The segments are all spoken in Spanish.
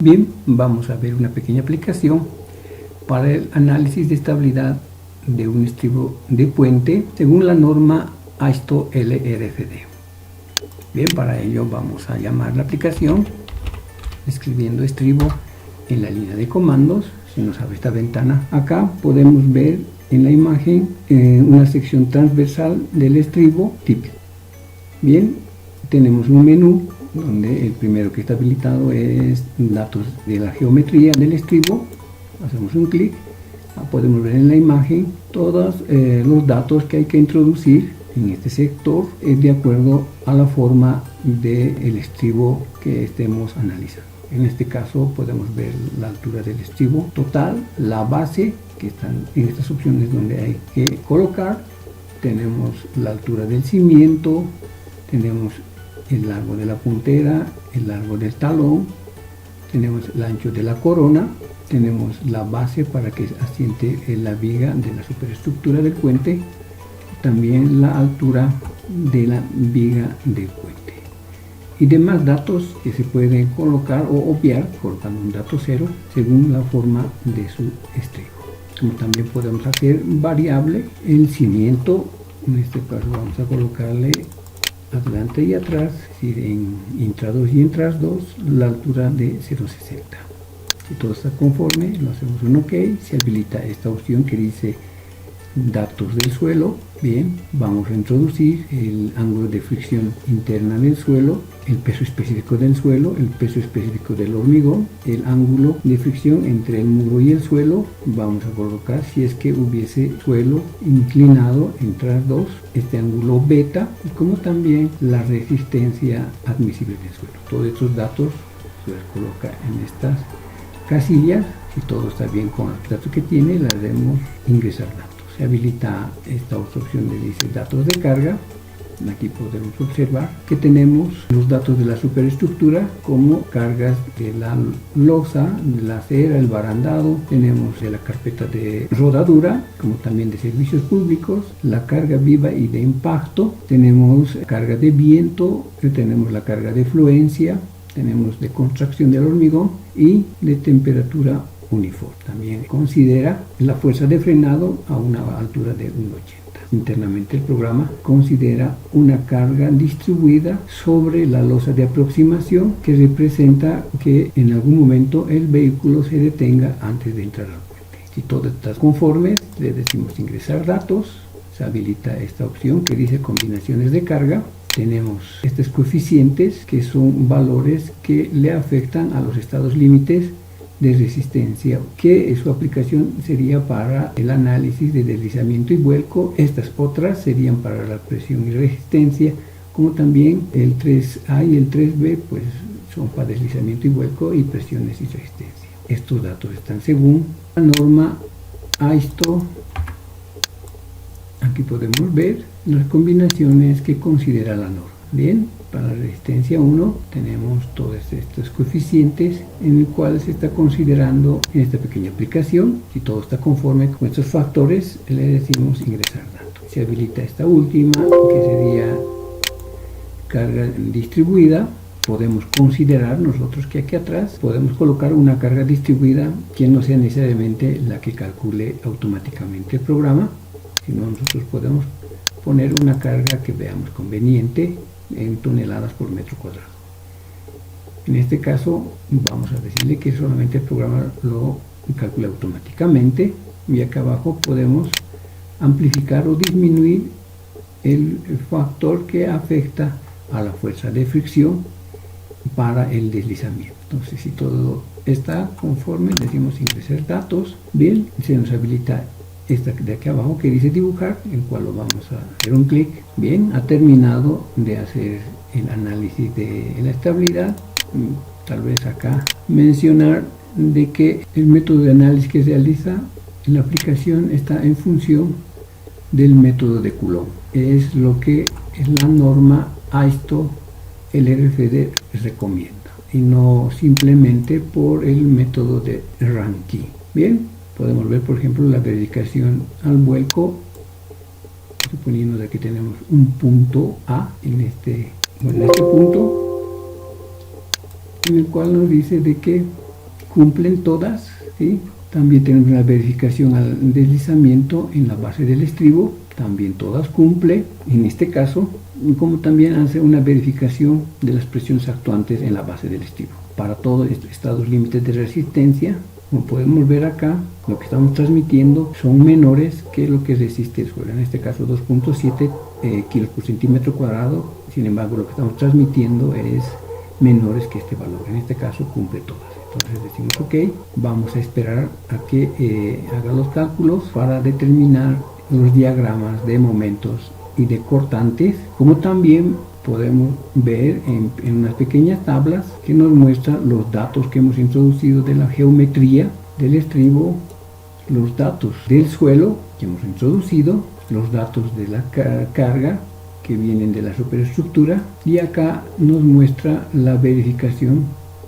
Bien, vamos a ver una pequeña aplicación para el análisis de estabilidad de un estribo de puente según la norma AISTO LRFD. Bien, para ello vamos a llamar la aplicación escribiendo estribo en la línea de comandos. Si nos abre esta ventana, acá podemos ver en la imagen una sección transversal del estribo típico. Bien, tenemos un menú donde el primero que está habilitado es datos de la geometría del estribo. Hacemos un clic, podemos ver en la imagen todos los datos que hay que introducir en este sector de acuerdo a la forma del estribo que estemos analizando. En este caso podemos ver la altura del estribo total, la base, que están en estas opciones donde hay que colocar. Tenemos la altura del cimiento, tenemos el largo de la puntera, el largo del talón, tenemos el ancho de la corona, tenemos la base para que asiente la viga de la superestructura del puente, también la altura de la viga del puente y demás datos que se pueden colocar o obviar colocando un dato cero según la forma de su estribo. Como también podemos hacer variable el cimiento. En este caso vamos a colocarle adelante y atrás, es decir, en intra 2 y intras 2, la altura de 0,60. Si todo está conforme, lo hacemos un OK, se habilita esta opción que dice datos del suelo. Bien, vamos a introducir el ángulo de fricción interna del suelo, el peso específico del suelo, el peso específico del hormigón, el ángulo de fricción entre el muro y el suelo. Vamos a colocar, si es que hubiese suelo inclinado en tras 2, este ángulo beta, y como también la resistencia admisible del suelo. Todos estos datos se los coloca en estas casillas. Si todo está bien con los datos que tiene, le haremos ingresar datos. Se habilita esta otra opción que dice datos de carga. Aquí podemos observar que tenemos los datos de la superestructura como cargas de la losa, de la acera, el barandado, tenemos de la carpeta de rodadura, como también de servicios públicos, la carga viva y de impacto, tenemos carga de viento, tenemos la carga de fluencia, tenemos de contracción del hormigón y de temperatura uniforme. También considera la fuerza de frenado a una altura de 1,80. Internamente el programa considera una carga distribuida sobre la losa de aproximación que representa que en algún momento el vehículo se detenga antes de entrar al puente. Si todo está conforme, le decimos ingresar datos, se habilita esta opción que dice combinaciones de carga. Tenemos estos coeficientes que son valores que le afectan a los estados límites de resistencia, que su aplicación sería para el análisis de deslizamiento y vuelco. Estas otras serían para la presión y resistencia, como también el 3A y el 3B pues son para deslizamiento y vuelco y presiones y resistencia. Estos datos están según la norma AISTO. Aquí podemos ver las combinaciones que considera la norma. Bien, para la resistencia 1 tenemos todos estos coeficientes en el cual se está considerando en esta pequeña aplicación. Si todo está conforme con estos factores, le decimos ingresar datos. Se habilita esta última, que sería carga distribuida. Podemos considerar nosotros que aquí atrás podemos colocar una carga distribuida que no sea necesariamente la que calcule automáticamente el programa, sino nosotros podemos poner una carga que veamos conveniente en toneladas por metro cuadrado. En este caso vamos a decirle que solamente el programa lo calcula automáticamente, y acá abajo podemos amplificar o disminuir el factor que afecta a la fuerza de fricción para el deslizamiento. Entonces, si todo está conforme, decimos ingresar datos. Bien, se nos habilita esta de aquí abajo que dice dibujar, el cual lo vamos a hacer un clic. Bien, ha terminado de hacer el análisis de la estabilidad. Tal vez acá mencionar de que el método de análisis que se realiza en la aplicación está en función del método de Coulomb. Es lo que la norma AISTO LRFD recomienda, y no simplemente por el método de Rankine. Bien, podemos ver por ejemplo la verificación al vuelco, suponiendo de que tenemos un punto A en este punto, en el cual nos dice de que cumplen todas, ¿sí? También tenemos una verificación al deslizamiento en la base del estribo, también todas cumple, en este caso, como también hace una verificación de las presiones actuantes en la base del estribo. Para todos estos límites de resistencia, como podemos ver acá, lo que estamos transmitiendo son menores que lo que resiste el suelo, en este caso 2.7 kilos por centímetro cuadrado. Sin embargo, lo que estamos transmitiendo es menores que este valor, en este caso cumple todas. Entonces decimos ok, vamos a esperar a que haga los cálculos para determinar los diagramas de momentos y de cortantes, como también podemos ver en unas pequeñas tablas que nos muestran los datos que hemos introducido de la geometría del estribo, los datos del suelo que hemos introducido, los datos de la carga que vienen de la superestructura, y acá nos muestra la verificación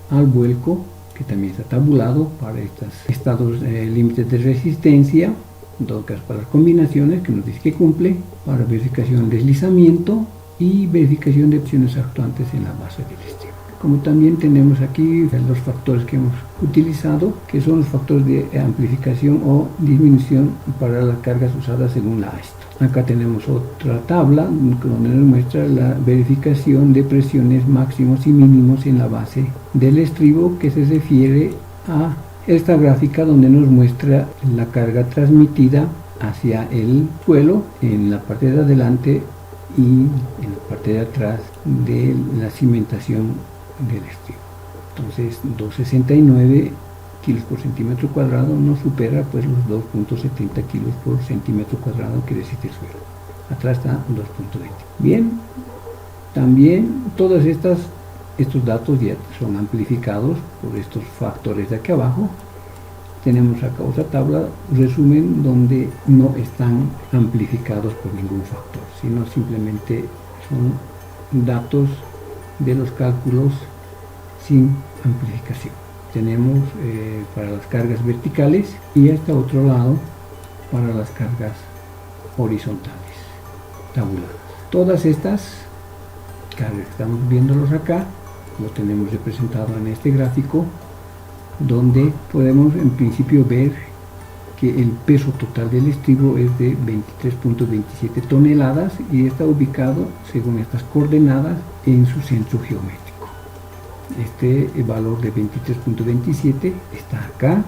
al vuelco, que también está tabulado para estos estados límites de resistencia, en todo caso para las combinaciones que nos dice que cumple, para verificación de deslizamiento y verificación de opciones actuantes en la base del estribo. Como también tenemos aquí los factores que hemos utilizado, que son los factores de amplificación o disminución para las cargas usadas según la AESTO. Acá tenemos otra tabla donde nos muestra la verificación de presiones máximos y mínimos en la base del estribo, que se refiere a esta gráfica donde nos muestra la carga transmitida hacia el suelo en la parte de adelante y en la parte de atrás de la cimentación del estribo. Entonces 269 kilos por centímetro cuadrado no supera pues los 2.70 kilos por centímetro cuadrado que resiste el suelo. Atrás está 2.20. Bien, también todos estos datos ya son amplificados por estos factores de aquí abajo. Tenemos acá otra tabla, resumen, donde no están amplificados por ningún factor, sino simplemente son datos de los cálculos sin amplificación. Tenemos para las cargas verticales y hasta otro lado para las cargas horizontales tabuladas. Todas estas cargas, estamos viéndolos acá, lo tenemos representado en este gráfico, donde podemos en principio ver que el peso total del estribo es de 23.27 toneladas y está ubicado según estas coordenadas en su centro geométrico. Este valor de 23.27 está acá,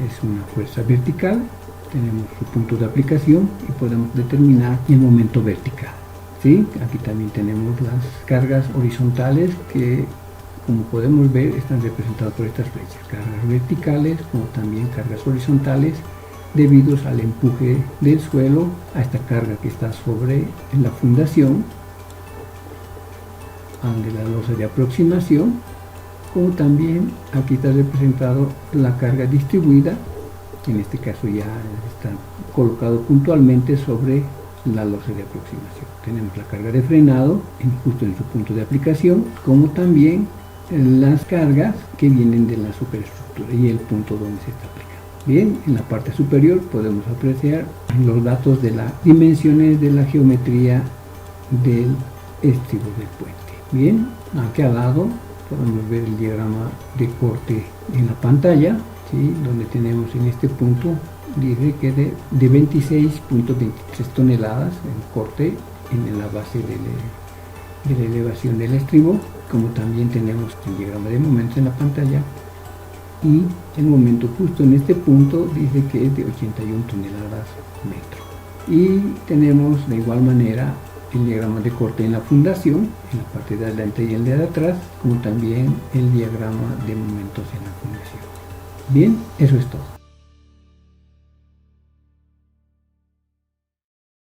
es una fuerza vertical, tenemos su punto de aplicación y podemos determinar el momento vertical. ¿Sí? Aquí también tenemos las cargas horizontales que, como podemos ver, están representadas por estas flechas, cargas verticales como también cargas horizontales, debidos al empuje del suelo a esta carga que está sobre la fundación, de la losa de aproximación, como también aquí está representado la carga distribuida, que en este caso ya está colocado puntualmente sobre la losa de aproximación. Tenemos la carga de frenado justo en su punto de aplicación, como también las cargas que vienen de la superestructura y el punto donde se está aplicando. Bien, en la parte superior podemos apreciar los datos de las dimensiones de la geometría del estribo del puente. Bien, aquí al lado podemos ver el diagrama de corte en la pantalla, ¿sí? Donde tenemos en este punto, dice que de 26.23 toneladas en corte en la base de la elevación del estribo, como también tenemos el diagrama de momentos en la pantalla, y el momento justo en este punto dice que es de 81 toneladas metro. Y tenemos de igual manera el diagrama de corte en la fundación, en la parte de adelante y el de atrás, como también el diagrama de momentos en la fundación. Bien, eso es todo.